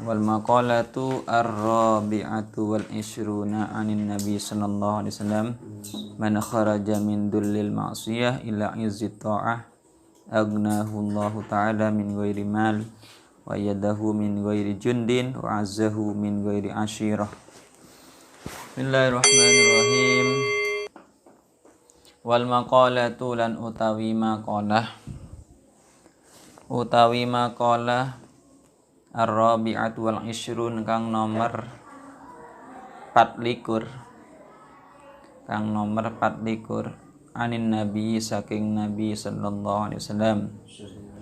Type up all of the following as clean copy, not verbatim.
Wal maqalatu ar-rabi'atu wal ishruna 'anin nabi sallallahu alaihi wasallam man kharaja min dullil ma'siyah ila izzi ta'ah agnahu Allah ta'ala min ghairi mal wa yadahu min ghairi jundin wa azzahu min ghairi ashirah. Bismillahirrahmanirrahim. Wal maqalatu lan utawi maqalah ar-rabi'atu wal ishrun kang nomor 24 anin nabi saking nabi sallallahu alaihi wasallam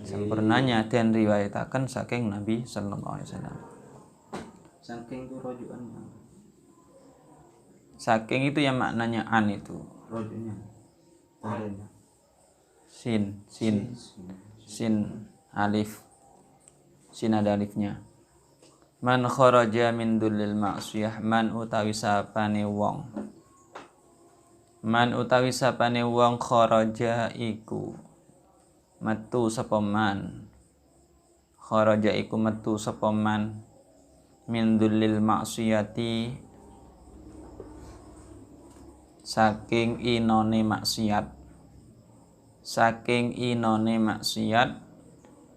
sempurnanya dan riwayataken saking nabi sallallahu alaihi wasallam. Saking itu rojukannya. Saking itu yang maknanya an itu. Rojunya. Tandanya. Sin alif. Sin ada alifnya. Man kharaja min dullil ma'siyah, man utawi sapane wong. Man utawi sapane wong kharaja iku metu sapa man. Kharaja iku metu sapa man min dullil ma'siyati saking inone maksiat. Saking inone maksiat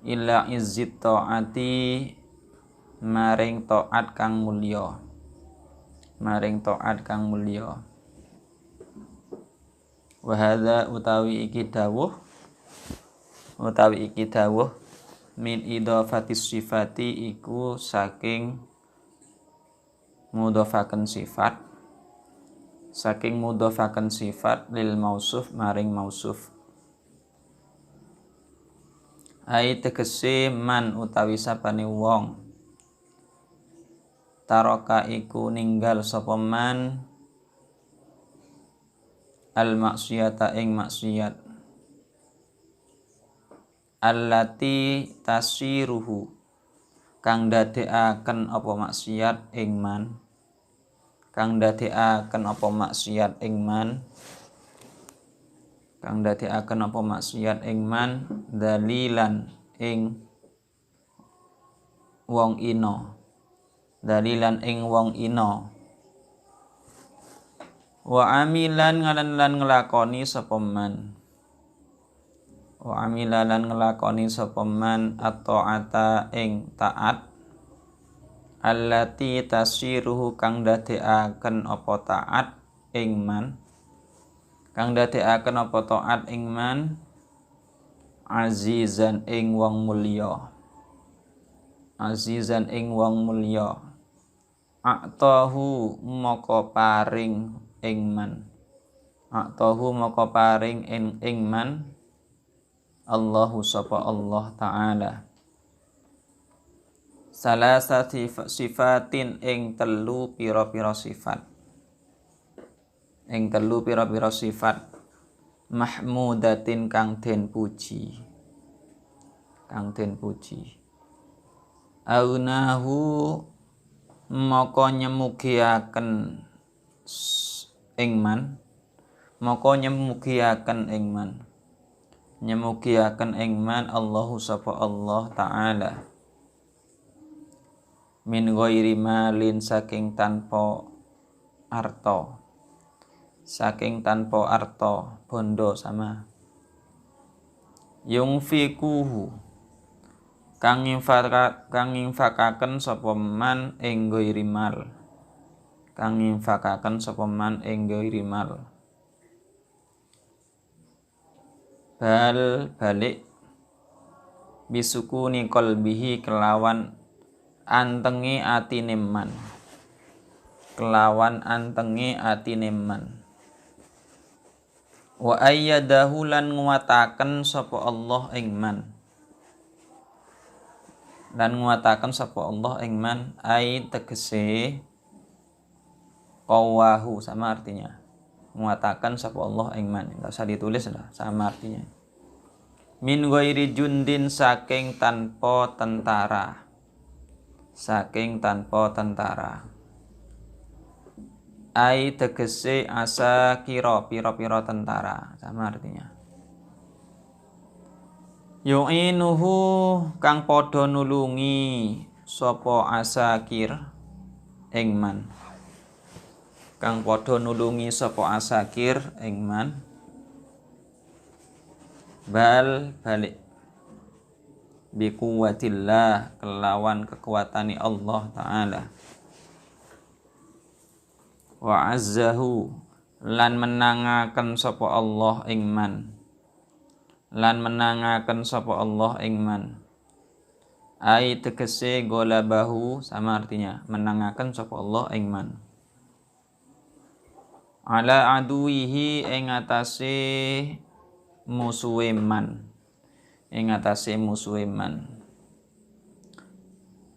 ila izzit ta'ati maring taat kang mulya. Wa hadza utawi iki dawuh min idhafatis sifati iku saking mudhafaken sifat lil mausuf maring mausuf. Ai tegese man utawi sapane wong taraka iku ninggal sapa man al maksiyata ing maksiat allati tasiruhu kang dadekaken apa maksiat ing man dalilan ing wong ina wa amilan lan nglakoni sapa man at-ta'ata ing taat allati tasiruhu kang dadekaken apa taat ing man azizan ing wong mulya a'tahu moko paring ing man Allahu sapa Allah taala salasati sifatin ing telu pira-pira sifat mahmudatin kang den puji aunahu moko nyemugiaken ing man Allahu sapa Allah taala min ghairi malin saking tanpa arta bondo sama yungfikuhu kang infakaken sapa man ing ghairi mal balik bisukuni qalbihi kelawan antenge atine man wa ayyadahu lan nguwataken sapa Allah ing man ai tegese qawahu sama artinya nguwataken sapa Allah ing man, enggak usah ditulis lah, sama artinya min ghairi jundin saking tanpa tentara ai tegese asa kira pira-pira tentara, sama artinya yu'inuhu kang padha nulungi sapa asakir ing man. Kang padha nulungi sapa asakir ing man. Bal balik bi quwwatillah kelawan kekuatani Allah taala. Wa azzahu lan menangaken sapa Allah ing man. Lan menangaken sapa Allah ing man. Ai tegese golabahu sama artinya menangaken sapa Allah ing man. Ala aduihi ing atase musuhe man. Ing atase musuhe man.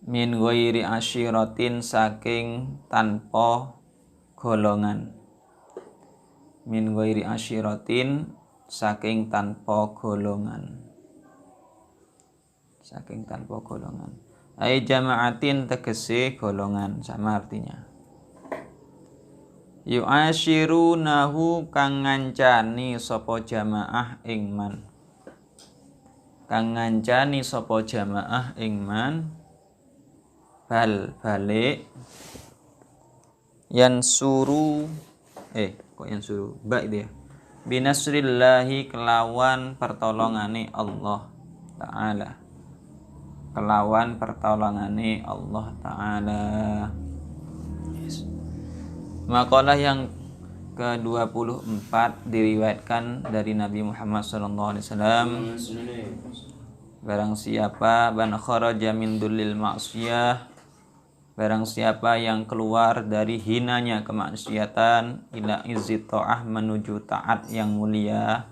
Min ghairi asyiratin saking tanpa golongan. Min ghairi asyiratin saking tanpa golongan. Saking tanpa golongan. Ai jama'atin tegese golongan sama artinya. Yu'ashirunahu kang ngancani sapa jamaah ing man. Kang ngancani sapa jamaah ing man. Bal balik yansuru kok yansuru ba itu ya. Binasrillahi kelawan pertolongane Allah taala. Kelawan pertolongane Allah taala. Yes. Makalah yang ke-24 diriwayatkan dari Nabi Muhammad SAW. Barang siapa man kharaja min dullil ma'siyah, barang siapa yang keluar dari hinanya kemaksiatan ila izzi ta'ah menuju taat yang mulia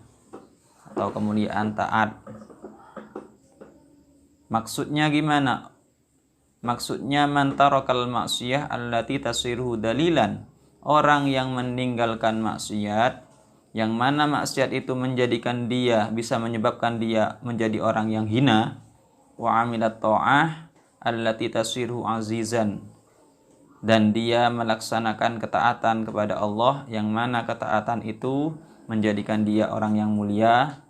atau kemuliaan taat. Maksudnya gimana? Maksudnya man tarakal maksiyah allati tasiruhu dalilan. Orang yang meninggalkan maksiat, yang mana maksiat itu menjadikan dia, bisa menyebabkan dia menjadi orang yang hina. Wa amilat ta'ah allati tasiruhu azizan. Dan dia melaksanakan ketaatan kepada Allah, yang mana ketaatan itu menjadikan dia orang yang mulia.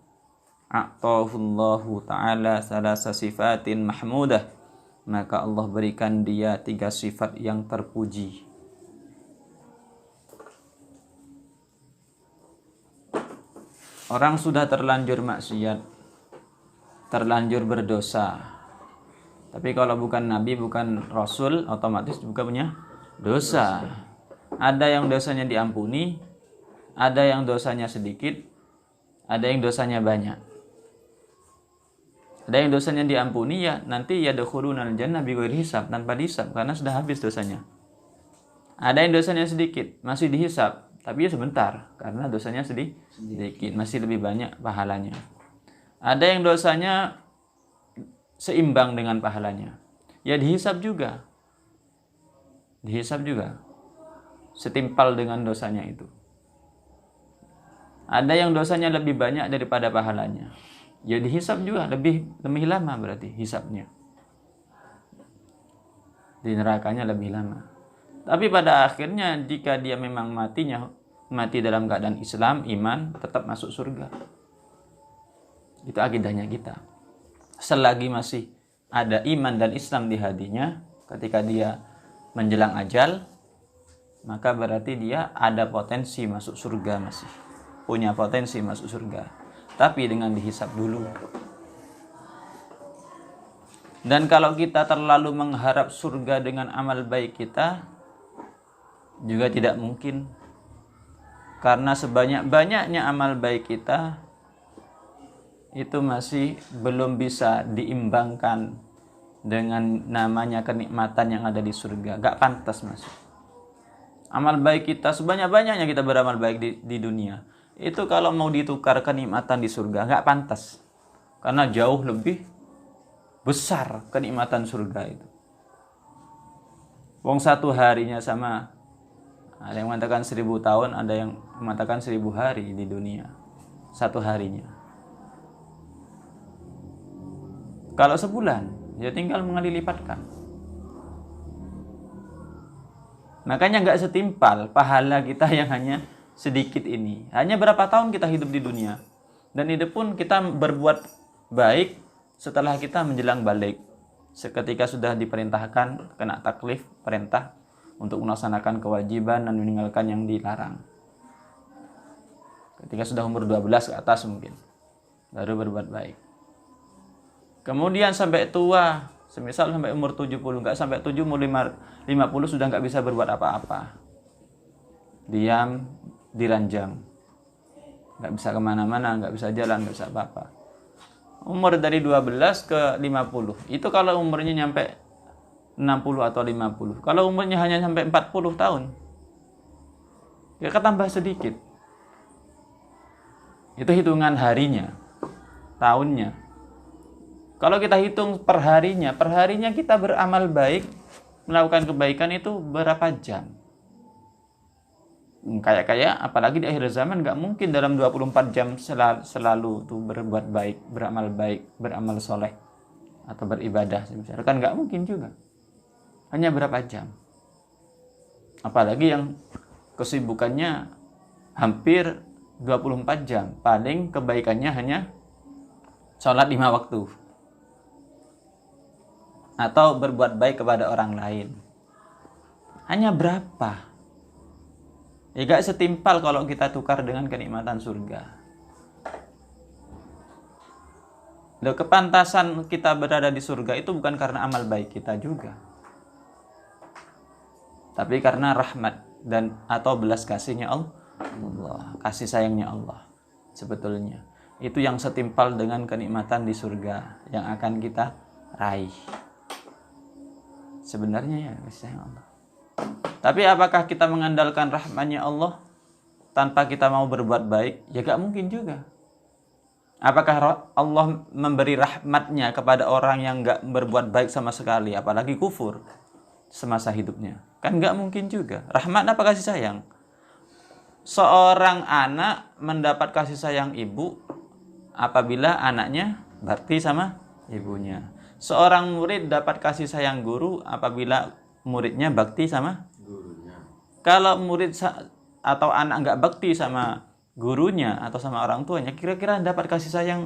A'tahullahu ta'ala salasa sifatin mahmudah. Maka Allah berikan dia 3 sifat yang terpuji. Orang sudah terlanjur maksiat, terlanjur berdosa. Tapi kalau bukan Nabi, bukan Rasul, otomatis juga punya dosa. Ada yang dosanya diampuni, ada yang dosanya sedikit, ada yang dosanya banyak. Ada yang dosanya diampuni ya nanti yadkhulunal jannah bighairi hisab, tanpa dihisab karena sudah habis dosanya. Ada yang dosanya sedikit, masih dihisab, tapi ya sebentar karena dosanya sedikit, masih lebih banyak pahalanya. Ada yang dosanya seimbang dengan pahalanya, ya dihisab juga. Dihisab juga. Setimpal dengan dosanya itu. Ada yang dosanya lebih banyak daripada pahalanya. Ya dihisab juga lebih lama berarti hisabnya. Di nerakanya lebih lama. Tapi pada akhirnya jika dia memang mati dalam keadaan Islam, iman, tetap masuk surga. Itu akidahnya kita. Selagi masih ada iman dan Islam di hatinya, ketika dia menjelang ajal, maka berarti dia ada potensi masuk surga, masih punya potensi masuk surga. Tapi dengan dihisab dulu. Dan kalau kita terlalu mengharap surga dengan amal baik kita, juga tidak mungkin. Karena sebanyak-banyaknya amal baik kita, itu masih belum bisa diimbangkan dengan namanya kenikmatan yang ada di surga. Gak pantas masuk. Amal baik kita, sebanyak-banyaknya kita beramal baik di dunia, itu kalau mau ditukar kenikmatan di surga gak pantas. Karena jauh lebih besar kenikmatan surga itu. Wong 1 harinya sama, ada yang mengatakan 1000 tahun, ada yang mengatakan 1000 hari di dunia. 1 harinya. Kalau sebulan, ya tinggal mengalih lipatkan. Makanya gak setimpal pahala kita yang hanya sedikit ini. Hanya berapa tahun kita hidup di dunia. Dan itu pun kita berbuat baik setelah kita menjelang balik. Seketika sudah diperintahkan, kena taklif, perintah untuk melaksanakan kewajiban dan meninggalkan yang dilarang. Ketika sudah umur 12 ke atas mungkin, baru berbuat baik. Kemudian sampai tua, semisal sampai umur 70, enggak sampai 7, umur 50 sudah enggak bisa berbuat apa-apa. Diam, diranjang. Enggak bisa kemana-mana, enggak bisa jalan, enggak bisa apa-apa. Umur dari 12 ke 50. Itu kalau umurnya nyampe 60 atau 50. Kalau umurnya hanya sampai 40 tahun, ya tambah sedikit. Itu hitungan harinya, tahunnya. Kalau kita hitung per harinya kita beramal baik, melakukan kebaikan itu berapa jam? Kayak apalagi di akhir zaman nggak mungkin dalam 24 jam selalu tuh berbuat baik, beramal soleh atau beribadah misalnya, kan nggak mungkin juga. Hanya berapa jam? Apalagi yang kesibukannya hampir 24 jam, paling kebaikannya hanya sholat 5 waktu atau berbuat baik kepada orang lain. Hanya berapa? Ya gak setimpal kalau kita tukar dengan kenikmatan surga. Loh, kepantasan kita berada di surga itu bukan karena amal baik kita juga, tapi karena rahmat dan atau belas kasihnya Allah, kasih sayangnya Allah. Sebetulnya itu yang setimpal dengan kenikmatan di surga yang akan kita raih. Sebenarnya ya kasih sayang Allah. Tapi apakah kita mengandalkan rahmatnya Allah tanpa kita mau berbuat baik? Ya gak mungkin juga. Apakah Allah memberi rahmatnya kepada orang yang gak berbuat baik sama sekali, apalagi kufur semasa hidupnya? Kan gak mungkin juga. Rahmat apa kasih sayang? Seorang anak mendapat kasih sayang ibu apabila anaknya bakti sama ibunya. Seorang murid dapat kasih sayang guru apabila muridnya bakti sama gurunya. Kalau murid atau anak nggak bakti sama gurunya atau sama orang tuanya, kira-kira dapat kasih sayang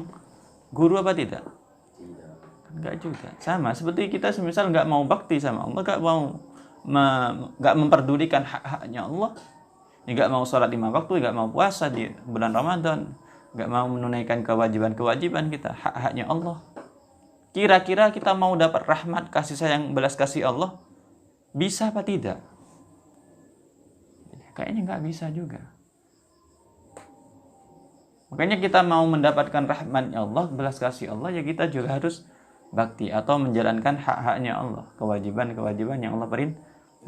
guru apa tidak? Tidak. Enggak juga. Sama seperti kita semisal nggak mau bakti sama Allah, nggak memperdulikan hak-haknya Allah, nggak mau sholat 5 waktu, nggak mau puasa di bulan Ramadan, nggak mau menunaikan kewajiban kita, hak-haknya Allah. Kira-kira kita mau dapat rahmat, kasih sayang, belas kasih Allah, bisa apa tidak? Kayaknya nggak bisa juga. Makanya kita mau mendapatkan rahmatnya Allah, belas kasih Allah, ya kita juga harus bakti atau menjalankan hak-haknya Allah, kewajiban-kewajiban yang Allah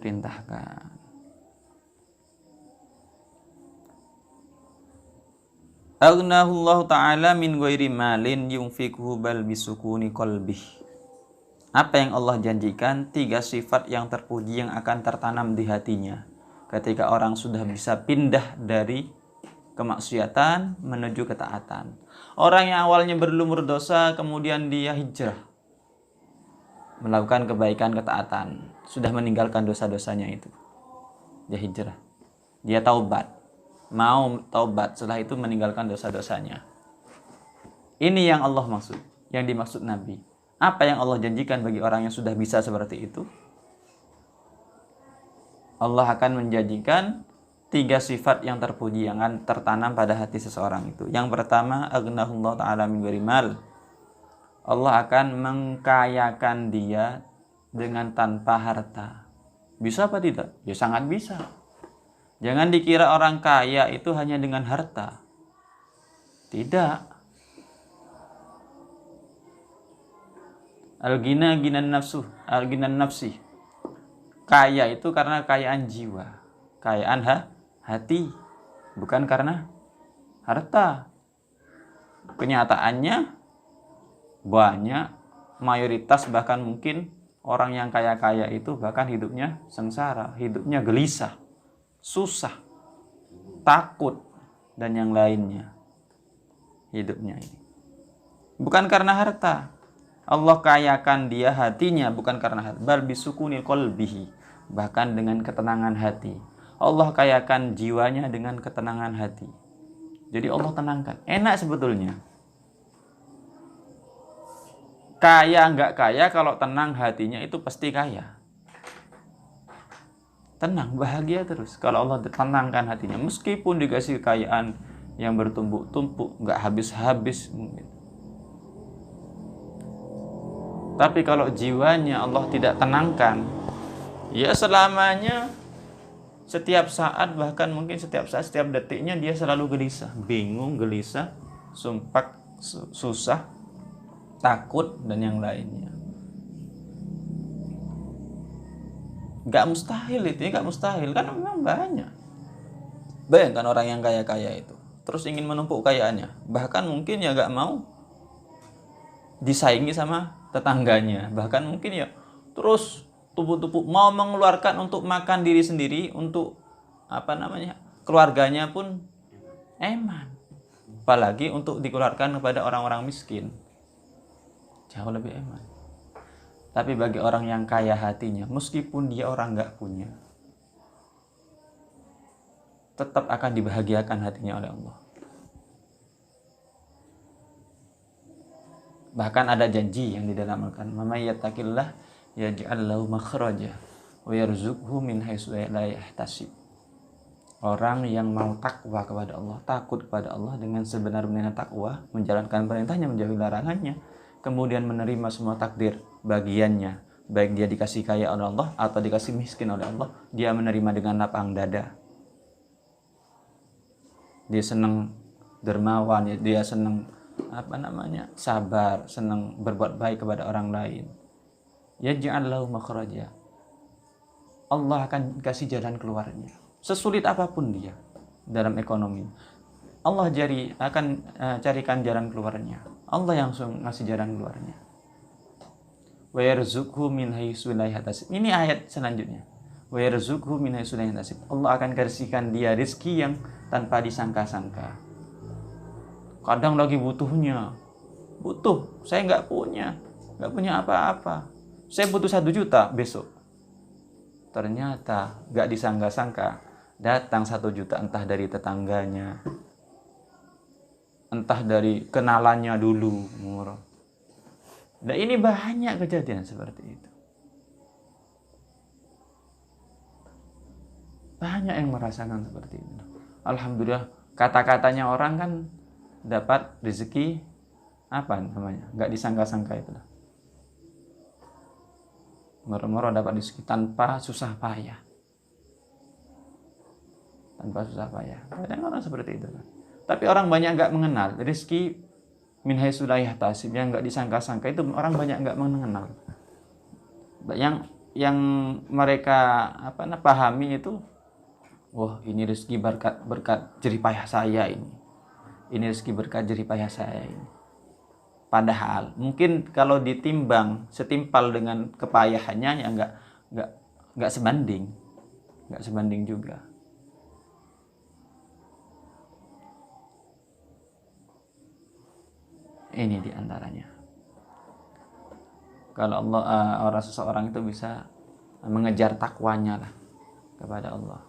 perintahkan. Aghnahullahu ta'ala min ghairi malin yunfiquhu bal bisukuni qalbih. Apa yang Allah janjikan? 3 sifat yang terpuji yang akan tertanam di hatinya ketika orang sudah bisa pindah dari kemaksiatan menuju ketaatan. Orang yang awalnya berlumur dosa kemudian dia hijrah melakukan kebaikan, ketaatan, sudah meninggalkan dosa-dosanya itu. Dia hijrah. Dia taubat. Mau taubat, setelah itu meninggalkan dosa-dosanya. Ini yang Allah maksud, yang dimaksud Nabi. Apa yang Allah janjikan bagi orang yang sudah bisa seperti itu? Allah akan menjanjikan 3 sifat yang terpuji yang akan tertanam pada hati seseorang itu. Yang pertama, aghnahullahu ta'ala min ghairi mal. Allah akan mengkayakan dia dengan tanpa harta. Bisa apa tidak? Ya sangat bisa. Jangan dikira orang kaya itu hanya dengan harta. Tidak. Al-ginan nafsi. Kaya itu karena kekayaan jiwa, kekayaan hati, bukan karena harta. Kenyataannya banyak, mayoritas bahkan mungkin orang yang kaya-kaya itu bahkan hidupnya sengsara, hidupnya gelisah, susah, takut, dan yang lainnya. Hidupnya ini bukan karena harta. Allah kayakan dia hatinya bukan karena harta, bal bisukunil qalbihi, bahkan dengan ketenangan hati. Allah kayakan jiwanya dengan ketenangan hati. Jadi Allah tenangkan. Enak sebetulnya. Kaya nggak kaya, kalau tenang hatinya itu pasti kaya. Tenang, bahagia terus. Kalau Allah tenangkan hatinya, meskipun dikasih kekayaan yang bertumpuk-tumpuk, nggak habis-habis mungkin. Tapi kalau jiwanya Allah tidak tenangkan, ya selamanya, setiap saat, bahkan mungkin setiap saat, setiap detiknya dia selalu gelisah, bingung, gelisah, sumpah, susah, takut, dan yang lainnya. Gak mustahil itu ya, gak mustahil, karena memang banyak. Bayangkan orang yang kaya-kaya itu terus ingin menumpuk kekayaannya, bahkan mungkin ya gak mau disaingi sama tetangganya, bahkan mungkin ya terus tumpuk-tumpuk, mau mengeluarkan untuk makan diri sendiri, untuk keluarganya pun eman, apalagi untuk dikeluarkan kepada orang-orang miskin, jauh lebih eman. Tapi bagi orang yang kaya hatinya, meskipun dia orang gak punya, tetap akan dibahagiakan hatinya oleh Allah. Bahkan ada janji yang di dalam Al-Quran, "May yattaqillah yaj'al lahu makhraja wa yarzuqhu min haitsu la yahtasib." Orang yang mau takwa kepada Allah, takut kepada Allah dengan sebenar-benarnya takwa, menjalankan perintahnya, menjauhi larangannya, kemudian menerima semua takdir bagiannya, baik dia dikasih kaya oleh Allah atau dikasih miskin oleh Allah, dia menerima dengan lapang dada. Dia senang dermawan, dia senang sabar, senang berbuat baik kepada orang lain. Yaj'al lahu makhraja. Allah akan kasih jalan keluarnya. Sesulit apapun dia dalam ekonomi, Allah akan carikan jalan keluarnya. Allah yang ngasih jalan keluarnya. Wa yarzuqhu min haitsu la yahtasib. Ini ayat selanjutnya. Wa yarzuqhu min haitsu la yahtasib. Allah akan kasihkan dia rezeki yang tanpa disangka-sangka. Kadang lagi butuh, saya nggak punya apa-apa, saya butuh 1 juta besok. Ternyata nggak disangka-sangka datang 1 juta, entah dari tetangganya, entah dari kenalannya dulu. Nah, ini banyak kejadian seperti itu. Banyak yang merasakan seperti itu. Alhamdulillah, kata-katanya orang kan dapat rezeki nggak disangka-sangka itu. Moro-moro dapat rezeki tanpa susah payah. Kadang orang seperti itu kan. Tapi orang banyak nggak mengenal rezeki min haitsu la yahtasib, yang nggak disangka-sangka itu orang banyak nggak mengenal. Yang mereka pahami itu, wah ini rezeki berkat jerih payah saya ini. Ini rezeki berkat jerih payah saya ini. Padahal mungkin kalau ditimbang setimpal dengan kepayahannya, ya nggak sebanding juga. Ini diantaranya. Kalau Allah, seseorang itu bisa mengejar takwanya lah kepada Allah.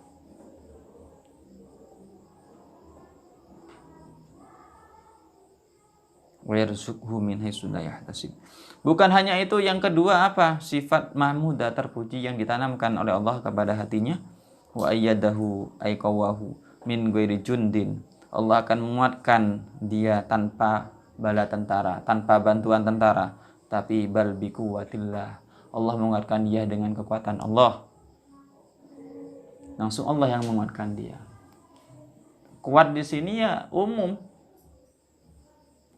Bukan hanya itu, yang kedua sifat mahmudah, terpuji yang ditanamkan oleh Allah kepada hatinya. Wa ayyadahu ay qawahu min ghairi jundin. Allah akan menguatkan dia tanpa bala tentara, tanpa bantuan tentara, tapi bal bi quwwatillah. Allah menguatkan dia dengan kekuatan Allah. Langsung Allah yang menguatkan dia. Kuat di sini ya umum.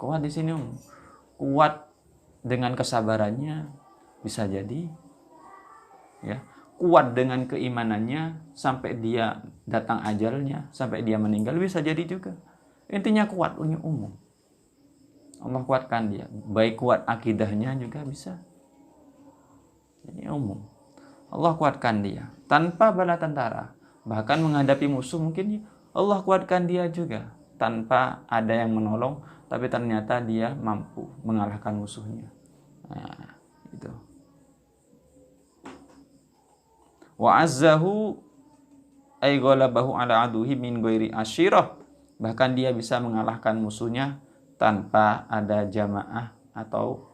Kuat dengan kesabarannya bisa jadi, ya. Kuat dengan keimanannya sampai dia datang ajalnya, sampai dia meninggal bisa jadi juga. Intinya kuat umum. Allah kuatkan dia, baik kuat akidahnya juga bisa. Jadi umum. Allah kuatkan dia tanpa bala tentara, bahkan menghadapi musuh mungkin Allah kuatkan dia juga tanpa ada yang menolong. Tapi ternyata dia mampu mengalahkan musuhnya. Nah, itu. Wa azzahu ay ghalabahu ala aduhi min ghairi asyirah. Bahkan dia bisa mengalahkan musuhnya tanpa ada jamaah atau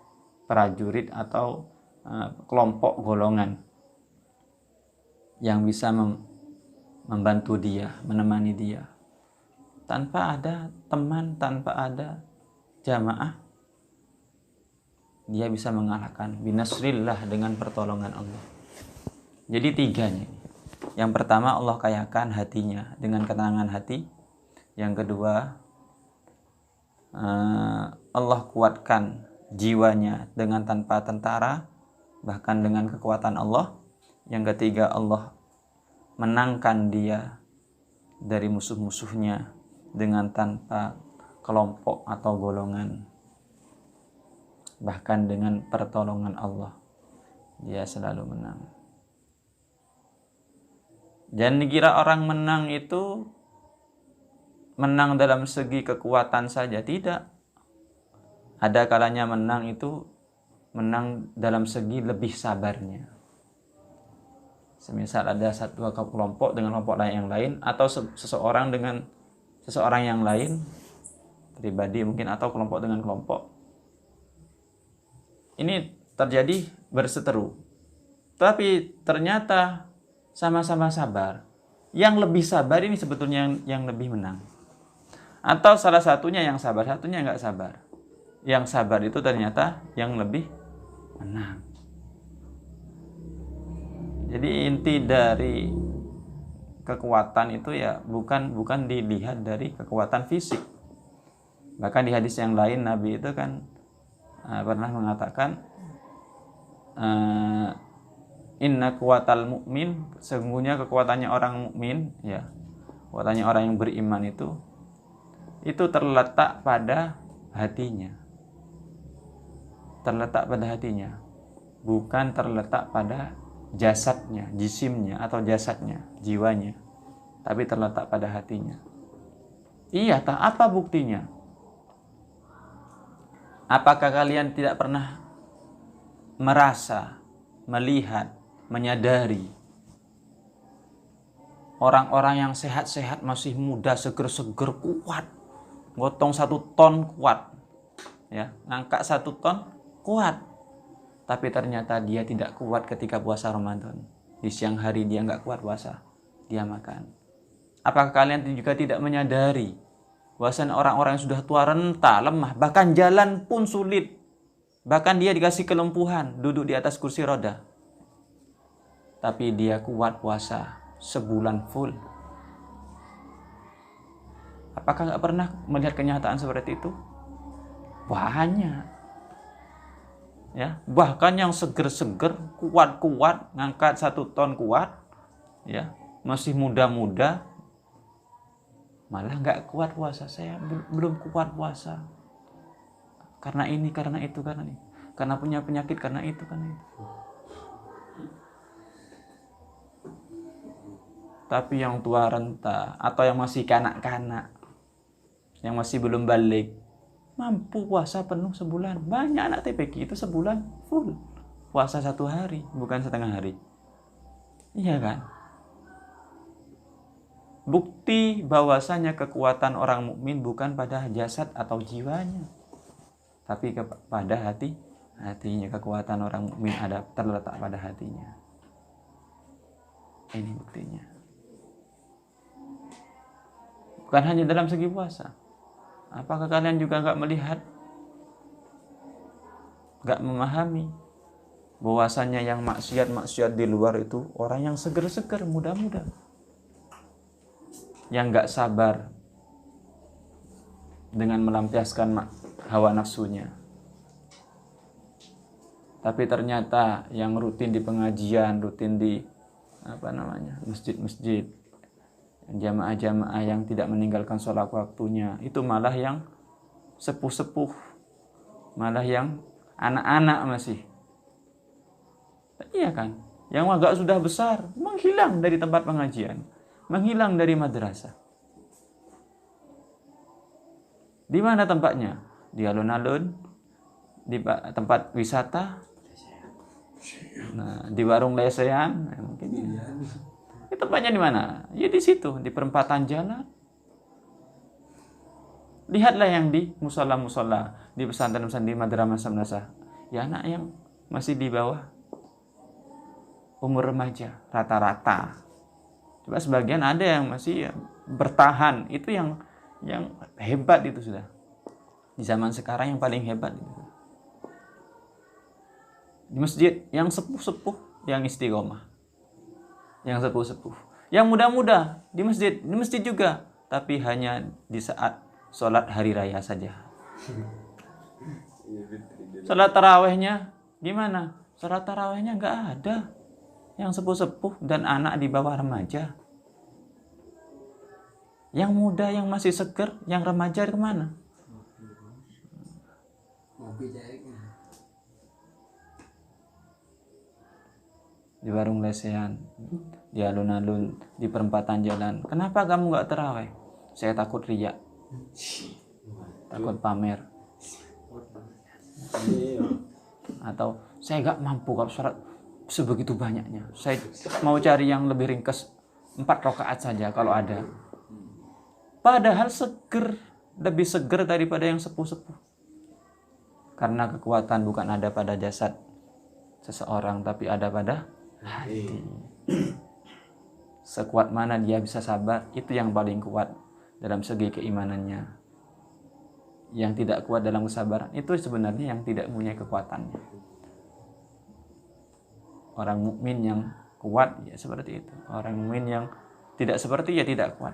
prajurit atau kelompok golongan yang bisa membantu dia, menemani dia. Tanpa ada teman, tanpa ada jamaah, dia bisa mengalahkan binasrillah, dengan pertolongan Allah. Jadi 3 nih. Yang pertama, Allah kayakan hatinya dengan ketenangan hati. Yang kedua, Allah kuatkan jiwanya dengan tanpa tentara, bahkan dengan kekuatan Allah. Yang ketiga, Allah menangkan dia dari musuh-musuhnya dengan tanpa kelompok atau golongan, bahkan dengan pertolongan Allah dia selalu menang. Jangan dikira orang menang itu menang dalam segi kekuatan saja, tidak. Ada kalanya menang itu menang dalam segi lebih sabarnya. Semisal ada satu kelompok dengan kelompok lain yang lain, atau seseorang dengan seseorang yang lain, pribadi mungkin atau kelompok dengan kelompok. Ini terjadi berseteru, tapi ternyata sama-sama sabar. Yang lebih sabar ini sebetulnya yang lebih menang. Atau salah satunya yang sabar, satunya nggak sabar. Yang sabar itu ternyata yang lebih menang. Jadi inti dari kekuatan itu ya bukan dilihat dari kekuatan fisik. Bahkan di hadis yang lain Nabi itu kan pernah mengatakan, inna kuwatal mukmin, sesungguhnya kekuatannya orang mukmin, ya, kekuatannya orang yang beriman itu terletak pada hatinya. Terletak pada hatinya, bukan terletak pada jasadnya, jisimnya atau jasadnya, jiwanya, tapi terletak pada hatinya. Iya, apa buktinya? Apakah kalian tidak pernah merasa, melihat, menyadari orang-orang yang sehat-sehat, masih muda, seger-seger, kuat, gotong 1 ton kuat, ya, ngangkat 1 ton kuat, tapi ternyata dia tidak kuat ketika puasa Ramadan. Di siang hari dia nggak kuat puasa, dia makan. Apakah kalian juga tidak menyadari bahwasanya orang-orang yang sudah tua, renta, lemah, bahkan jalan pun sulit, bahkan dia dikasih kelumpuhan, duduk di atas kursi roda, tapi dia kuat puasa sebulan full? Apakah nggak pernah melihat kenyataan seperti itu? Banyak, ya, bahkan yang seger-seger, kuat-kuat, ngangkat 1 ton kuat, ya, masih muda-muda, malah nggak kuat puasa. Saya belum kuat puasa karena ini, karena itu, karena ini, karena punya penyakit, karena itu, karena itu. Tapi yang tua renta atau yang masih kanak-kanak, yang masih belum balik, mampu puasa penuh sebulan. Banyak anak TPQ itu sebulan full puasa 1 hari, bukan setengah hari. Iya kan? Bukti bahwasanya kekuatan orang mukmin bukan pada jasad atau jiwanya, tapi kepada hatinya. Kekuatan orang mukmin ada terletak pada hatinya. Ini buktinya. Bukan hanya dalam segi puasa. Apakah kalian juga nggak melihat, nggak memahami bahwasanya yang maksiat di luar itu orang yang seger-seger, muda-muda, yang nggak sabar dengan melampiaskan hawa nafsunya. Tapi ternyata yang rutin di pengajian, rutin di masjid-masjid, jamaah-jamaah yang tidak meninggalkan sholat waktunya, itu malah yang sepuh-sepuh, malah yang anak-anak masih. Iya kan? Yang agak sudah besar menghilang dari tempat pengajian, menghilang dari madrasah. Di mana tempatnya? Di alun-alun, di tempat wisata, di warung lesehan, mungkin. Tempatnya di mana? Ya di situ, di perempatan jalan. Lihatlah yang di musola-musola, di pesantren-pesantren, di madrasah-madrasah, Ya anak yang masih di bawah umur remaja rata-rata. Coba sebagian ada yang masih ya, bertahan, itu yang hebat itu sudah. Di zaman sekarang yang paling hebat itu. Di masjid yang sepuh-sepuh, yang istiqomah. Yang sepuh-sepuh. Yang muda-muda di masjid juga, tapi hanya di saat sholat hari raya saja. Sholat tarawehnya gimana? Sholat tarawehnya nggak ada yang sepuh-sepuh dan anak di bawah remaja. Yang muda, yang masih seger, yang remaja kemana? Di warung lesehan, di alun-alun, di perempatan jalan. Kenapa kamu nggak taraweh? Saya takut riya, takut pamer. Atau saya nggak mampu kalau sholat sebegitu banyaknya. Saya mau cari yang lebih ringkas, 4 rakaat saja kalau ada. Padahal seger, lebih seger daripada yang sepuh-sepuh. Karena kekuatan bukan ada pada jasad seseorang, tapi ada pada hati. Sekuat mana dia bisa sabar, itu yang paling kuat dalam segi keimanannya. Yang tidak kuat dalam kesabaran, itu sebenarnya yang tidak punya kekuatannya. Orang mukmin yang kuat ya seperti itu. Orang mukmin yang tidak seperti ya tidak kuat.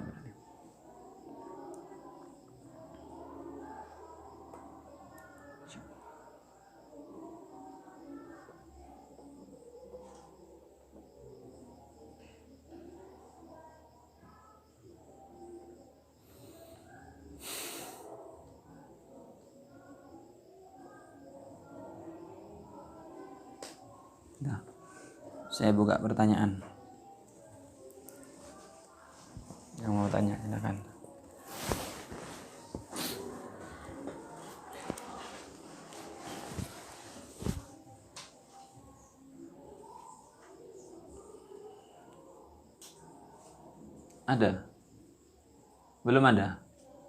Nah, saya buka pertanyaan. Yang mau tanya silakan. Ada? Belum ada?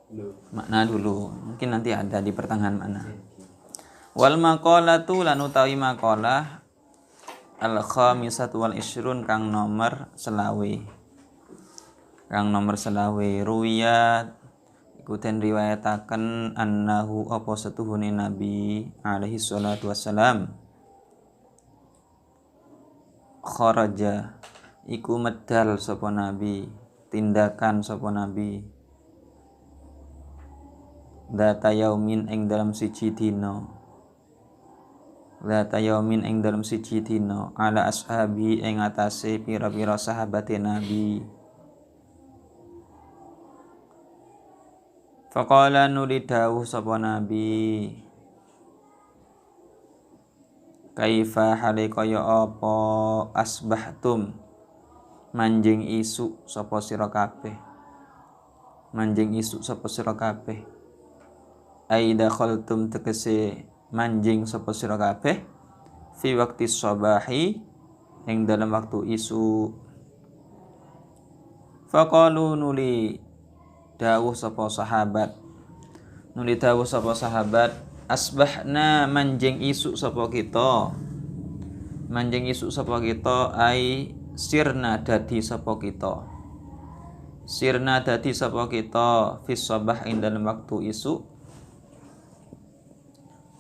Belum. Makna dulu. Mungkin nanti ada di pertengahan makna. Wal maqalatu lan utawi maqalah al-khamisatu wal isyrun kang nomor selawe. Kang nomor selawe ruwiyat ikutin riwayataken annahu apa setuhune Nabi alaihi salatu wassalam kharaja iku medal sapa Nabi, tindakan sapa Nabi data yaumin ing dalam siji dina. Data yaumin ing dalam siji dina ala ashabi ing atase pira-pira sahabate Nabi. Faqala nuli dawuh sapa Nabi, kaifa hale kaya apa asbahtum manjing isuk sapa sira kabeh. Manjing isuk sapa sira kabeh. Aida khaltum tegese manjing sapa sira kabeh fi waqti shabahi ing dalam waktu isu. Faqalu nuli dawuh sapa sahabat, nuli dawuh sapa sahabat, asbahna manjing isu sapa kita. Manjing isu sapa kita ai sirna dadi sapa kita. Sirna dadi sapa kita fi sabah ing dalam waktu isu.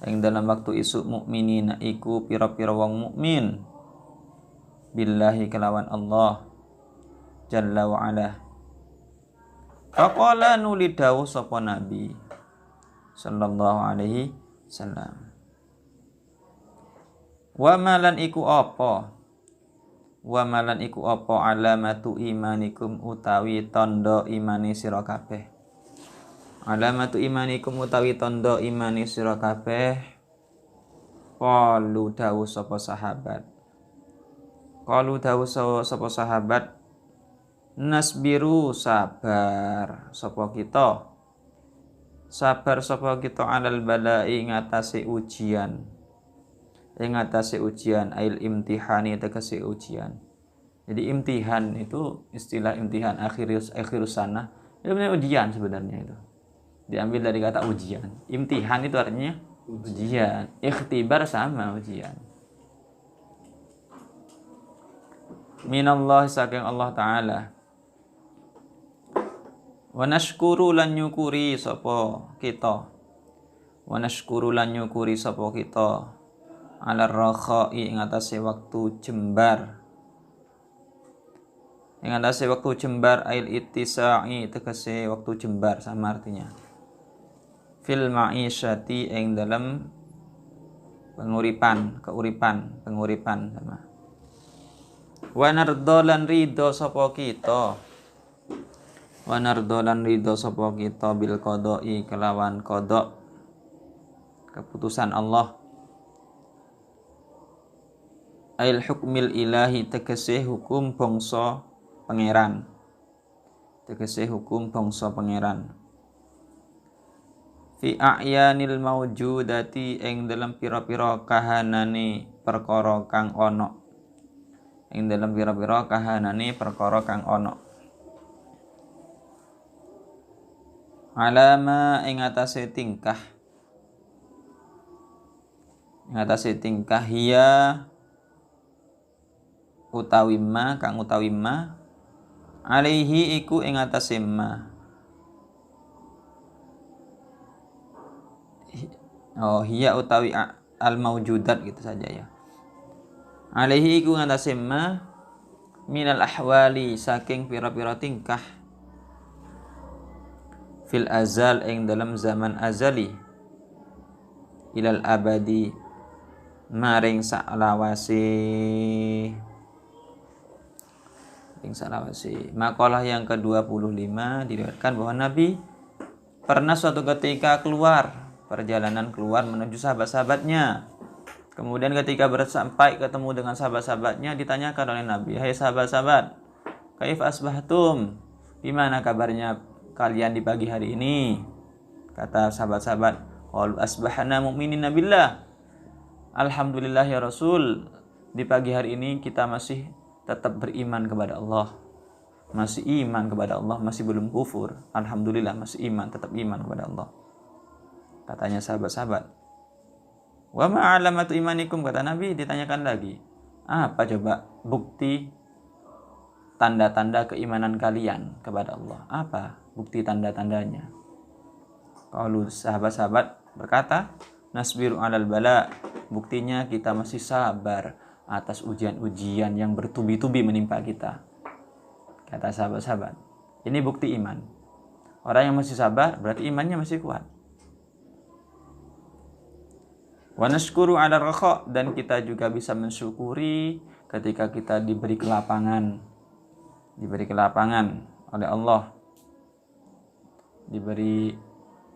Ing dalam waktu isu mukminina iku pira-pira wong mukmin billahi kelawan Allah jalla wa ala. Faqala nuli dawuh sapa Nabi sallallahu alaihi wasallam, wa malan iku apa? Wa malan iku apa alamatu imanikum utawi tanda imani sira kabeh. Alamatu imanikum utawi tanda imani sira kabeh. Qalu dawuh sapa sahabat. Qalu dawuh sapa sahabat, nasbiru sabar sapa kita. Sabar sapa kita alal bala'i ngatasi ujian. Ing ngatasi ujian ail imtihani tegese ujian. Jadi imtihan itu istilah imtihan akhirus sana. Itu benar ujian sebenarnya itu. Diambil dari kata ujian. Imtihan itu artinya Ujian. Ikhtibar sama ujian. Minallah saking Allah Ta'ala. Wa nashkuru lan nyukuri sapa kita. Wa nashkuru lan nyukuri sapa kita. Ala rakhai ing atase waktu jembar. Ing atase waktu jembar ail ittisa'i tegese waktu jembar sama artinya. Fil ma'isyati ing dalam penguripan sama. Wa nardolan ridho sapa kita. Wa nardolan ridho sapa kita bil qada'i kelawan qada keputusan Allah. Ail hukmil ilahi tegese hukum bangsa pangeran. Tegese hukum bangsa pangeran. Fi a'yanil mawjudati ing dalam pira-pira kahanane perkara kang ana. Ing dalam pira-pira kahanane perkara kang ana. Alama ing atase tingkah. Ing atase tingkah hiya utawi ma kang utawi ma alaihi iku ing atase ma. Oh, hiya utawi al maujudat gitu saja ya. Alaihi iku ngatasi ma minal ahwali saking pira-pira tingkah fil azal ing dalam zaman azali ilal abadi maring salawasi. Makalah yang ke-25 diriwayatkan bahwa Nabi pernah suatu ketika perjalanan keluar menuju sahabat-sahabatnya. Kemudian ketika sampai ketemu dengan sahabat-sahabatnya ditanyakan oleh Nabi, "Hai sahabat-sahabat, kaif asbahtum? Gimana kabarnya kalian di pagi hari ini?" Kata sahabat-sahabat, "Qalu asbahna mu'minina billah." Alhamdulillah ya Rasul, di pagi hari ini kita masih tetap beriman kepada Allah. Masih iman kepada Allah, masih belum kufur. Alhamdulillah masih iman, tetap iman kepada Allah. Katanya sahabat-sahabat. Wa ma'alamatu imanikum, kata Nabi. Ditanyakan lagi, apa coba bukti tanda-tanda keimanan kalian kepada Allah? Apa bukti tanda-tandanya? Kalau sahabat-sahabat berkata, nasbiru alal bala, buktinya kita masih sabar atas ujian-ujian yang bertubi-tubi menimpa kita. Kata sahabat-sahabat, ini bukti iman. Orang yang masih sabar berarti imannya masih kuat. Wa nashkuru 'ala rakha, dan kita juga bisa mensyukuri ketika kita diberi kelapangan oleh Allah, diberi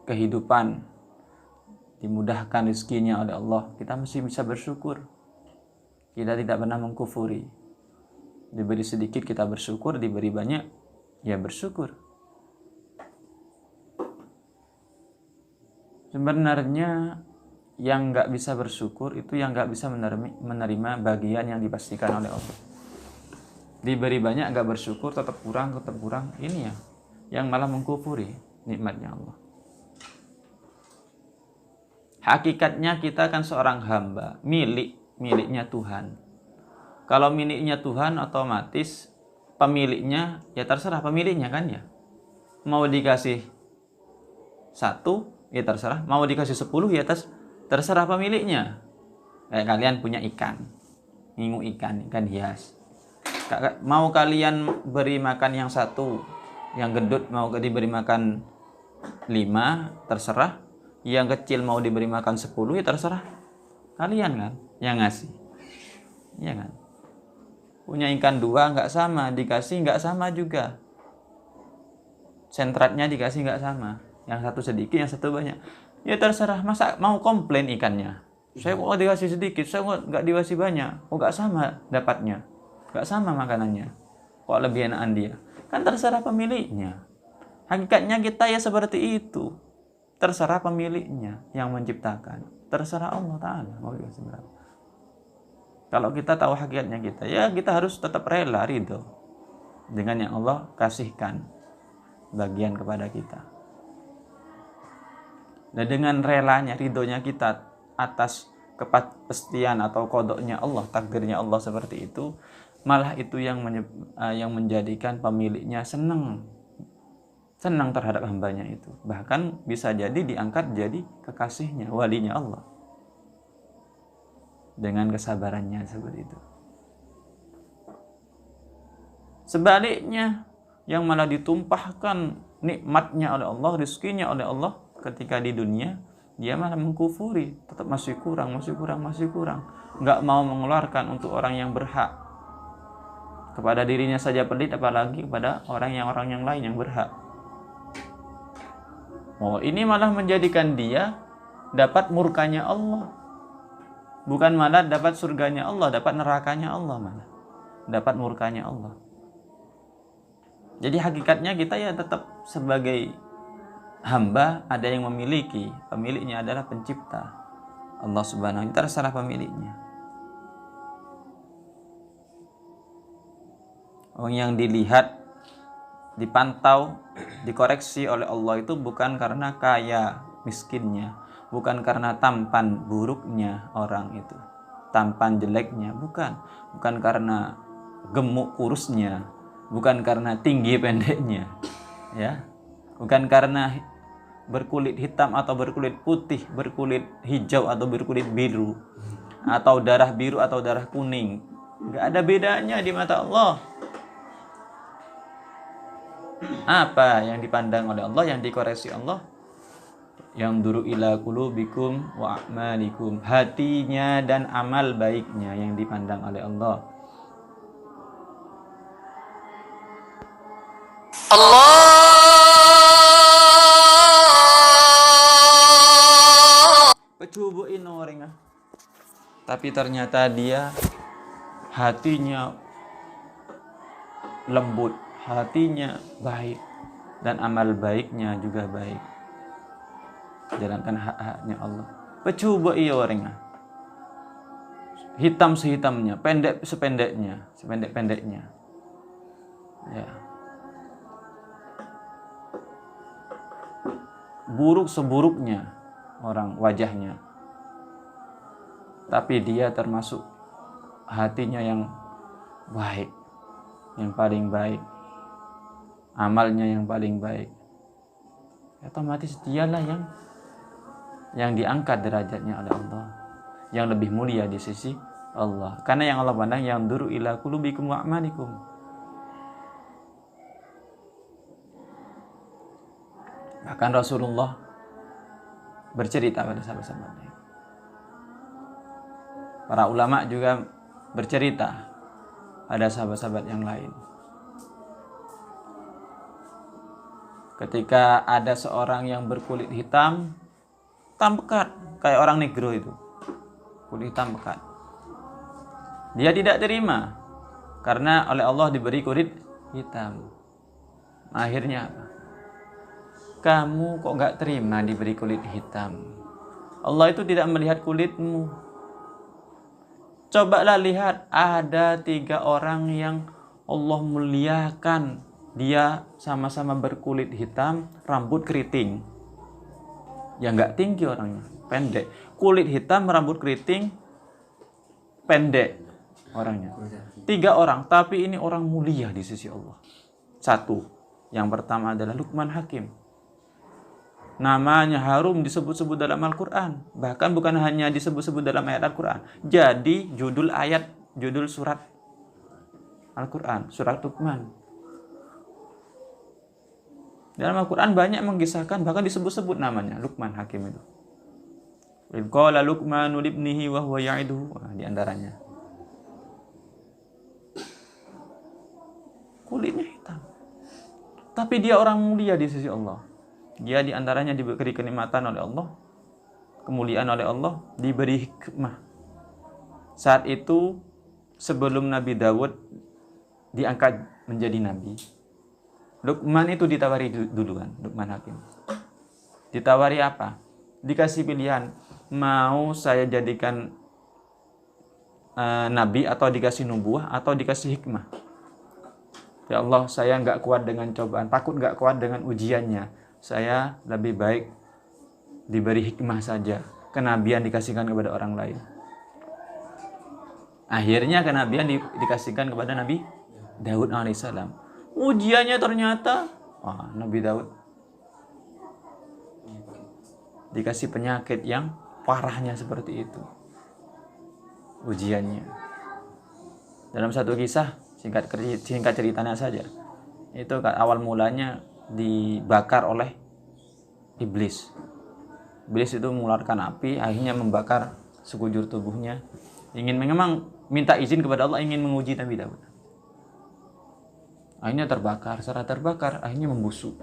kehidupan, dimudahkan rezekinya oleh Allah, kita masih bisa bersyukur. Kita tidak pernah mengkufuri. Diberi sedikit kita bersyukur, diberi banyak ya bersyukur. Sebenarnya yang nggak bisa bersyukur itu yang nggak bisa menerima bagian yang dipastikan oleh Allah. Diberi banyak nggak bersyukur, tetap kurang. Ini ya yang malah mengkufuri nikmatnya Allah. Hakikatnya kita kan seorang hamba, miliknya Tuhan. Kalau miliknya Tuhan, otomatis pemiliknya ya terserah pemiliknya kan ya. Mau dikasih 1 ya terserah, mau dikasih 10 ya terserah pemiliknya. Kayak kalian punya ikan, ngingu ikan hias. Mau kalian beri makan yang 1, yang gendut mau diberi makan 5, terserah. Yang kecil mau diberi makan 10 ya terserah kalian kan yang ngasih. Iya kan? Punya ikan 2 nggak sama, dikasih nggak sama juga. Sentratnya dikasih nggak sama. Yang 1 sedikit, yang 1 banyak. Ya terserah, masa mau komplain ikannya. Saya kok dikasih sedikit, saya kok nggak dikasih banyak. Kok nggak sama dapatnya, nggak sama makanannya. Kok lebih enakan dia? Kan terserah pemiliknya. Hakikatnya kita ya seperti itu. Terserah pemiliknya yang menciptakan. Terserah Allah Ta'ala mau dikasih berapa. Kalau kita tahu hakikatnya kita, ya kita harus tetap rela, ridho dengan yang Allah kasihkan bagian kepada kita. Dan dengan relanya, ridhonya kita atas kepastian atau kodoknya Allah, takdirnya Allah seperti itu, malah itu yang menjadikan pemiliknya senang terhadap hambanya itu. Bahkan bisa jadi diangkat jadi kekasihnya, walinya Allah, dengan kesabarannya seperti itu. Sebaliknya, yang malah ditumpahkan nikmatnya oleh Allah, rezekinya oleh Allah ketika di dunia, dia malah mengkufuri, tetap masih kurang, nggak mau mengeluarkan untuk orang yang berhak. Kepada dirinya saja pelit, apalagi kepada orang yang lain yang berhak. Oh, ini malah menjadikan dia dapat murkanya Allah, bukan malah dapat surganya Allah, dapat nerakanya Allah, malah dapat murkanya Allah. Jadi hakikatnya kita ya tetap sebagai hamba ada yang memiliki, pemiliknya adalah pencipta Allah Subhanahu wa ta'ala, terserah pemiliknya. Yang dilihat, dipantau, dikoreksi oleh Allah itu bukan karena kaya miskinnya, bukan karena tampan buruknya orang itu, tampan jeleknya, bukan karena gemuk kurusnya, bukan karena tinggi pendeknya, ya, bukan karena berkulit hitam atau berkulit putih, berkulit hijau atau berkulit biru, atau darah biru atau darah kuning. Nggak ada bedanya di mata Allah. Apa yang dipandang oleh Allah, yang dikoreksi Allah? Yang duru ila qulubikum wa a'malikum, hatinya dan amal baiknya yang dipandang oleh Allah. Pecubuin orang, tapi ternyata dia hatinya lembut, hatinya baik, dan amal baiknya juga baik, jalankan hak-haknya Allah. Pecubuin orang, hitam sehitamnya, pendek sependeknya, sependek-pendeknya, ya, buruk seburuknya orang wajahnya, tapi dia termasuk hatinya yang baik, yang paling baik, amalnya yang paling baik. Otomatis dialah yang diangkat derajatnya oleh Allah, yang lebih mulia di sisi Allah. Karena yang Allah pandang yang duru ila qulubikum wa a'malikum. Bahkan Rasulullah bercerita pada sahabat-sahabatnya. Para ulama juga bercerita pada sahabat-sahabat yang lain. Ketika ada seorang yang berkulit hitam pekat, kayak orang negro itu, kulit hitam pekat, dia tidak terima karena oleh Allah diberi kulit hitam. Akhirnya apa? Kamu kok gak terima diberi kulit hitam? Allah itu tidak melihat kulitmu. Cobalah lihat, ada 3 orang yang Allah muliakan, dia sama-sama berkulit hitam, rambut keriting. Ya gak tinggi orangnya, pendek. Kulit hitam, rambut keriting, pendek orangnya. 3 orang, tapi ini orang mulia di sisi Allah. 1, yang pertama adalah Luqman Hakim. Namanya harum disebut-sebut dalam Al-Quran. Bahkan bukan hanya disebut-sebut dalam ayat Al-Quran. Jadi judul surat Al-Quran, surat Luqman. Dalam Al-Quran banyak mengisahkan, bahkan disebut-sebut namanya, Luqman Hakim itu. Idh qala Luqmanu libnihi wa huwa ya'iduhu, di antaranya. Kulitnya hitam, tapi dia orang mulia di sisi Allah. Dia diantaranya diberi kenikmatan oleh Allah, kemuliaan oleh Allah, diberi hikmah. Saat itu sebelum Nabi Dawud diangkat menjadi nabi, Luqman itu ditawari duluan, Luqman Hakim. Ditawari apa? Dikasih pilihan, mau saya jadikan nabi atau dikasih nubuah atau dikasih hikmah. Ya Allah, saya nggak kuat dengan cobaan, takut nggak kuat dengan ujiannya. Saya lebih baik diberi hikmah saja. kenabian dikasihkan kepada orang lain. Akhirnya kenabian dikasihkan kepada Nabi Daud alaihissalam. Ujiannya ternyata Nabi Daud dikasih penyakit yang parahnya seperti itu. Ujiannya. Dalam satu kisah, singkat ceritanya saja. Itu awal mulanya dibakar oleh iblis. Iblis itu mengeluarkan api, akhirnya membakar sekujur tubuhnya. Memang minta izin kepada Allah, ingin menguji Nabi Daud. Akhirnya terbakar, setelah terbakar akhirnya membusuk.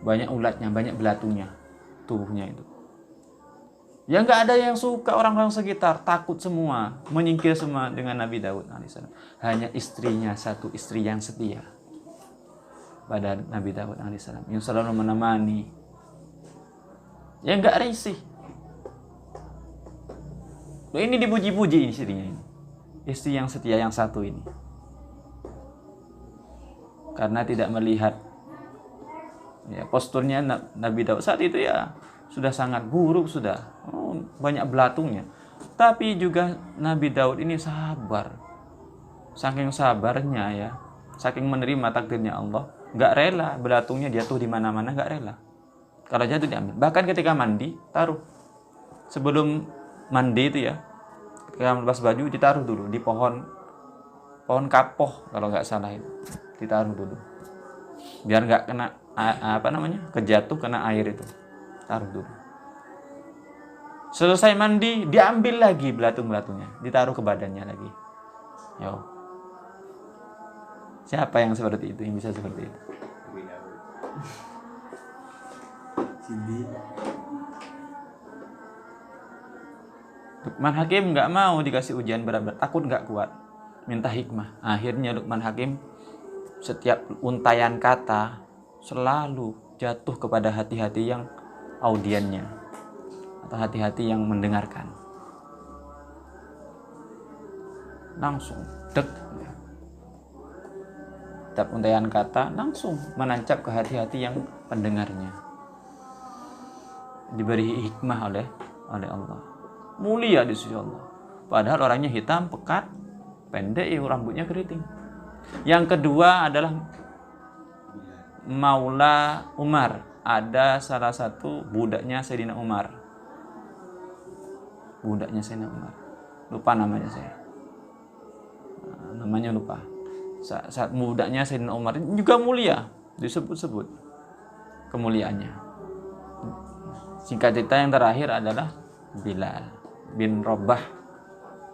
Banyak ulatnya, banyak belatunya tubuhnya itu. Ya nggak ada yang suka, orang-orang sekitar takut semua, menyingkir semua dengan Nabi Daud alaihissalam. Hanya istrinya, satu istri yang setia pada Nabi Daud alaihissalam, yang selalu menemani. Ya nggak risih. Ini dipuji-puji istrinya ini. Istri yang setia yang satu ini. Karena tidak melihat posturnya Nabi Daud saat itu sudah sangat buruk, sudah banyak belatungnya. Tapi juga Nabi Daud ini sabar. Saking sabarnya saking menerima takdirnya Allah, nggak rela belatungnya jatuh di mana-mana, nggak rela. Kalau jatuh diambil. Bahkan ketika mandi, taruh. Sebelum mandi itu ketika melepas baju ditaruh dulu di pohon kapoh kalau nggak salah itu, ditaruh dulu biar nggak kena kejatuh kena air itu, taruh dulu. Selesai mandi diambil lagi belatung-belatungnya, ditaruh ke badannya lagi. Siapa yang seperti itu, yang bisa seperti itu? Luqman Hakim nggak mau dikasih ujian berat-berat, takut nggak kuat, minta hikmah. Akhirnya Luqman Hakim setiap untayan kata selalu jatuh kepada hati-hati yang audiennya atau hati-hati yang mendengarkan. Langsung dek, setiap untayan kata langsung menancap ke hati-hati yang pendengarnya. Diberi hikmah oleh Allah. Mulia di sisi Allah. Padahal orangnya hitam, pekat, pendek, rambutnya keriting. Yang kedua adalah Maula Umar. Ada salah satu budaknya Sayyidina Umar. Budaknya Sayyidina Umar. Lupa namanya saya. Namanya lupa. Saat budaknya Sayyidina Umar juga mulia, disebut-sebut kemuliaannya. Singkat cerita yang terakhir adalah Bilal bin Rabah,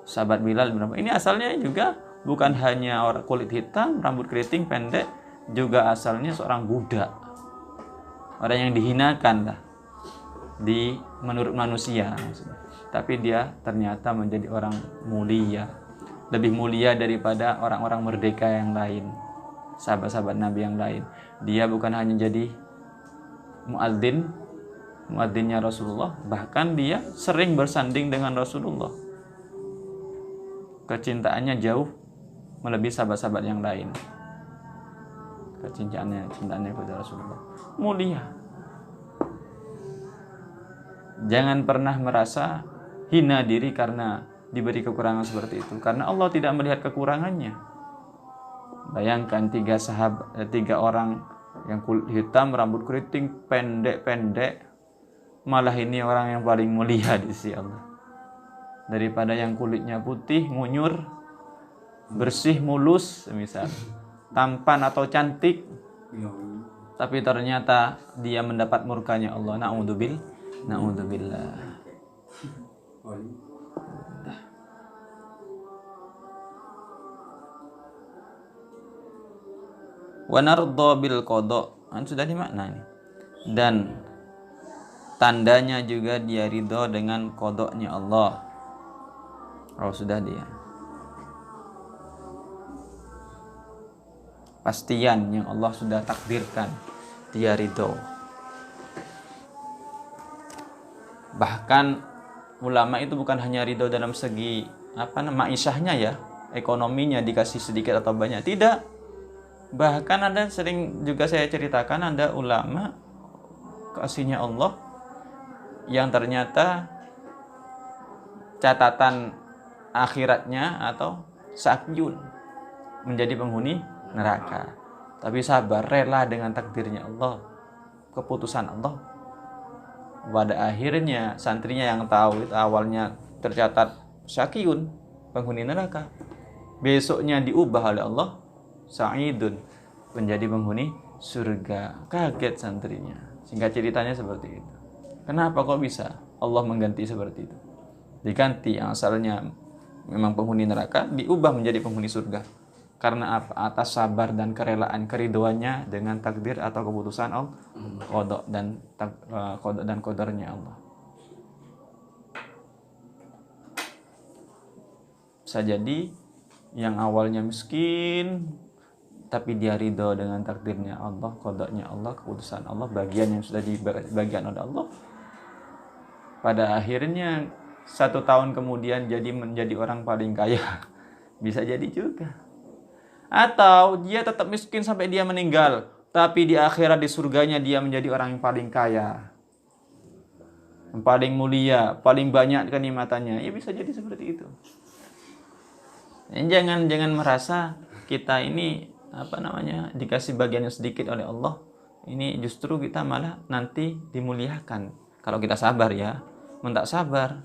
sahabat Bilal bin Rabah. Ini asalnya juga bukan hanya orang kulit hitam, rambut keriting pendek, juga asalnya seorang budak, orang yang dihinakan menurut manusia maksudnya. Tapi dia ternyata menjadi orang mulia, lebih mulia daripada orang-orang merdeka yang lain, sahabat-sahabat Nabi yang lain. Dia bukan hanya jadi muadzinnya Rasulullah, bahkan dia sering bersanding dengan Rasulullah. Kecintaannya jauh melebihi sahabat-sahabat yang lain. Kecintaannya kepada Rasulullah mulia. Jangan pernah merasa hina diri karena diberi kekurangan seperti itu, karena Allah tidak melihat kekurangannya. Bayangkan tiga orang yang kulit hitam, rambut keriting, pendek-pendek, malah ini orang yang paling mulia di sisi Allah daripada yang kulitnya putih, ngunyur, bersih, mulus, misal tampan atau cantik, tapi ternyata dia mendapat murkanya Allah. Na'udzubillah. Wa nardha bil qada, sudah dimakna ini. Dan tandanya juga dia ridho dengan qadanya Allah. Sudah dia. Pastian yang Allah sudah takdirkan, dia ridho. Bahkan ulama itu bukan hanya ridho dalam segi ma'isyahnya ekonominya dikasih sedikit atau banyak, tidak. Bahkan ada sering juga saya ceritakan, ada ulama kasihnya Allah yang ternyata catatan akhiratnya atau sakyun menjadi penghuni neraka. Tapi sabar, rela dengan takdirnya Allah, keputusan Allah. Pada akhirnya santrinya yang tahu itu awalnya tercatat sakyun, penghuni neraka. Besoknya diubah oleh Allah sa'idun, menjadi penghuni surga. Kaget santrinya. Singkat ceritanya seperti itu. Kenapa kok bisa Allah mengganti seperti itu? Diganti yang asalnya memang penghuni neraka diubah menjadi penghuni surga. Karena apa? Atas sabar dan kerelaan keriduannya dengan takdir atau keputusan Allah, qada dan qadarnya Allah. Bisa jadi yang awalnya miskin tapi dia ridho dengan takdirnya Allah, qadanya Allah, keputusan Allah, bagian yang sudah dibagian oleh Allah. Pada akhirnya 1 tahun kemudian jadi menjadi orang paling kaya. Bisa jadi juga. Atau dia tetap miskin sampai dia meninggal, tapi di akhirat di surganya dia menjadi orang yang paling kaya, yang paling mulia, paling banyak kenikmatannya. Ya bisa jadi seperti itu. Jangan merasa kita ini dikasih bagian yang sedikit oleh Allah, ini justru kita malah nanti dimuliakan kalau kita sabar ya. Mentak sabar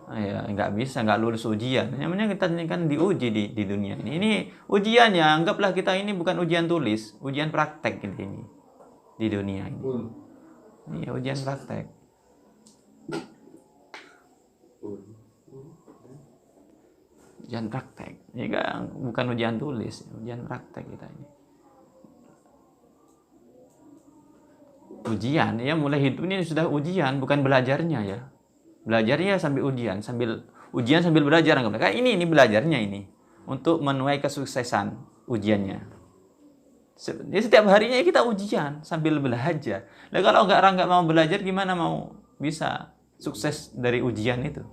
ya nggak bisa, nggak lulus ujian. Namanya kita ini kan diuji di dunia ini. Ini ujiannya, anggaplah kita ini bukan ujian tulis, ujian praktek ini di dunia ini. Ini ujian praktek. Ujian praktek. Ini kan bukan ujian tulis, ujian praktek kita ini. Ujian ya, mulai hidup ini sudah ujian, bukan belajarnya ya. Belajarnya sambil ujian sambil belajar. Kayak ini belajarnya ini untuk menuai kesuksesan ujiannya. Jadi setiap harinya kita ujian sambil belajar. Nah, kalau nggak mau belajar gimana mau bisa sukses dari ujian itu?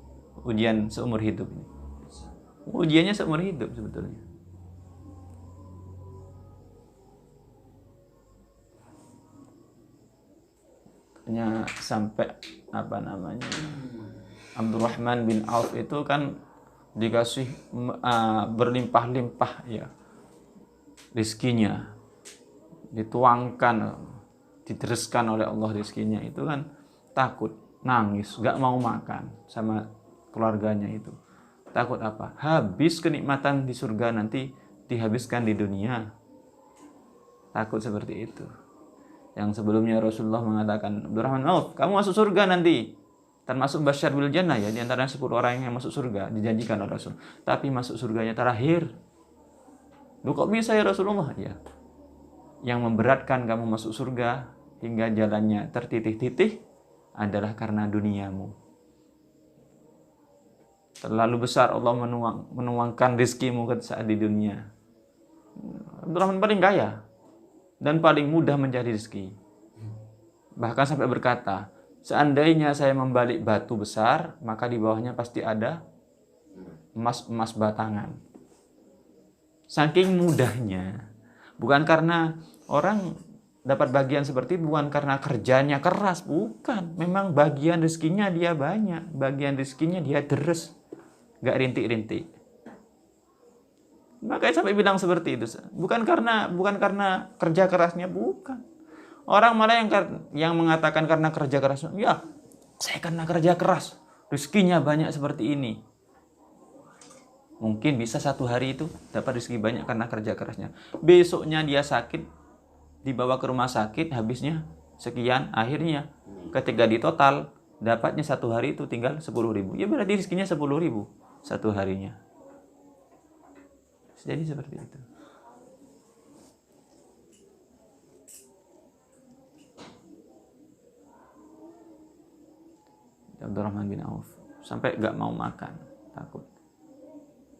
Ujian seumur hidup ini. Ujiannya seumur hidup sebetulnya. Hanya sampai Abdurrahman bin Auf itu kan dikasih berlimpah-limpah ya rizkinya, dituangkan, diteruskan oleh Allah rizkinya, itu kan takut, nangis, gak mau makan sama keluarganya itu. Takut apa? Habis kenikmatan di surga nanti dihabiskan di dunia. Takut seperti itu. Yang sebelumnya Rasulullah mengatakan, Abdurrahman bin Auf, kamu masuk surga nanti. Termasuk Basyar bil Jannah ya, di antara 10 orang yang masuk surga dijanjikan oleh Rasul. Tapi masuk surganya terakhir. Loh kok bisa ya Rasulullah? Ya. Yang memberatkan kamu masuk surga hingga jalannya tertitih-titih adalah karena duniamu. Terlalu besar Allah menuangkan rizkimu saat di dunia. Abdurrahman paling kaya dan paling mudah mencari rezeki. Bahkan sampai berkata, seandainya saya membalik batu besar, maka di bawahnya pasti ada emas batangan. Saking mudahnya. Bukan karena orang dapat bagian seperti itu, bukan karena kerjanya keras, bukan. Memang bagian rezekinya dia banyak, bagian rezekinya dia deres, gak rintik-rintik. Makanya sampai bilang seperti itu. Bukan karena kerja kerasnya, bukan. Orang malah yang mengatakan karena kerja keras, ya saya karena kerja keras, rezekinya banyak seperti ini. Mungkin bisa 1 hari itu dapat rezeki banyak karena kerja kerasnya. Besoknya dia sakit, dibawa ke rumah sakit, habisnya sekian, akhirnya ketika ditotal dapatnya 1 hari itu tinggal 10.000. Ya berarti rezekinya 10.000 1 harinya. Jadi seperti itu. Abdurrahman bin Auf sampai gak mau makan, takut,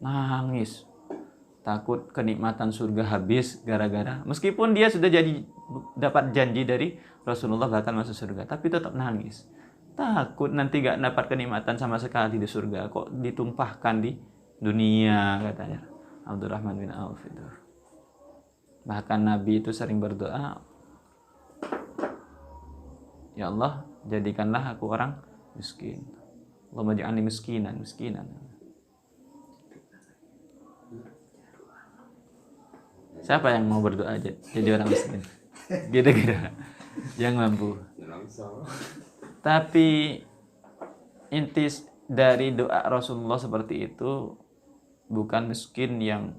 nangis, takut kenikmatan surga habis gara-gara, meskipun dia sudah dapat janji dari Rasulullah bakal masuk surga, tapi tetap nangis, takut nanti gak dapat kenikmatan sama sekali di surga, kok ditumpahkan di dunia, katanya Abdurrahman bin Auf itu. Bahkan Nabi itu sering berdoa, ya Allah, jadikanlah aku orang miskin. Allahumma ja'alni miskinan. Siapa yang mau berdoa aja jadi orang miskin? Kira-kira yang mampu. Tapi inti dari doa Rasulullah seperti itu bukan miskin yang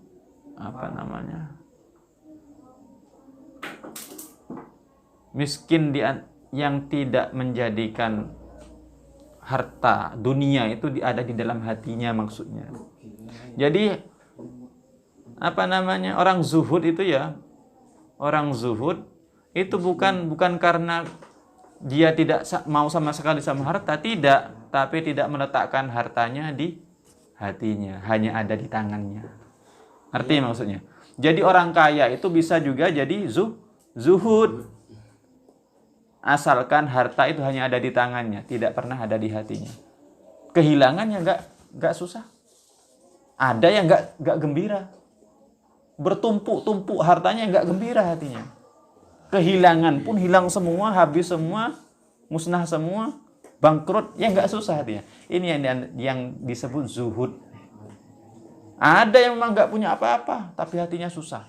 miskin yang tidak menjadikan harta dunia itu ada di dalam hatinya maksudnya. Jadi orang zuhud itu ya, orang zuhud itu bukan karena dia tidak mau sama sekali sama harta, tidak, tapi tidak meletakkan hartanya di hatinya, hanya ada di tangannya. Artinya maksudnya. Jadi orang kaya itu bisa juga jadi zuhud. Asalkan harta itu hanya ada di tangannya, tidak pernah ada di hatinya. Kehilangannya enggak susah. Ada yang enggak gembira. Bertumpuk-tumpuk hartanya enggak gembira hatinya. Kehilangan pun hilang semua, habis semua, musnah semua, bangkrut, ya enggak susah hatinya. Ini yang disebut zuhud. Ada yang memang enggak punya apa-apa, tapi hatinya susah.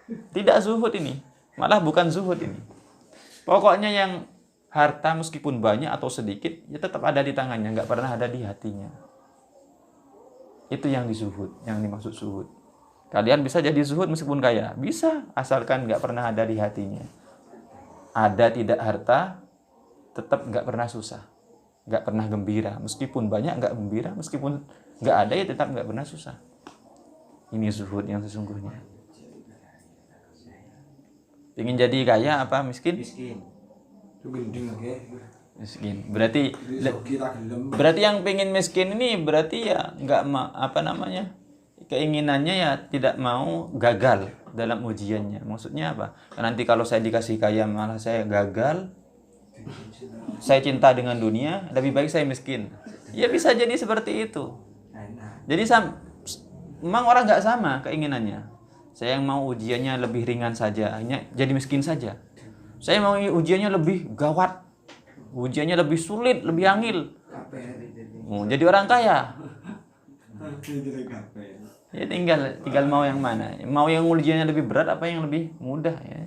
Tidak zuhud ini, malah bukan zuhud ini. Pokoknya yang harta meskipun banyak atau sedikit, ya tetap ada di tangannya, enggak pernah ada di hatinya. Itu yang dizuhud, yang dimaksud zuhud. Kalian bisa jadi zuhud meskipun kaya, bisa, asalkan enggak pernah ada di hatinya. Ada tidak harta, tetap enggak pernah susah, enggak pernah gembira. Meskipun banyak enggak gembira, meskipun enggak ada ya tetap enggak pernah susah. Ini zuhud yang sesungguhnya. Ingin jadi kaya apa miskin? Miskin. Berarti yang pengen miskin ini berarti ya enggak keinginannya ya tidak mau gagal dalam ujiannya. Maksudnya apa? Nanti kalau saya dikasih kaya malah saya gagal. Saya cinta dengan dunia, lebih baik saya miskin. Ya bisa jadi seperti itu. Jadi memang orang enggak sama keinginannya. Saya yang mau ujiannya lebih ringan saja, hanya jadi miskin saja. Saya mau ujiannya lebih gawat, ujiannya lebih sulit, lebih angil. Jadi orang kaya. Ya tinggal mau yang mana. Mau yang ujiannya lebih berat apa yang lebih mudah ya.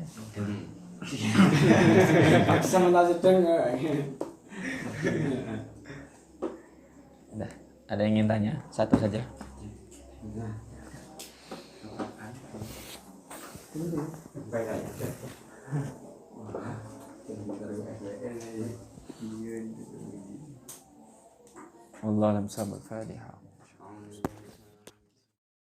Ada yang ingin tanya? Satu saja. Allah alam sabab Fatihah.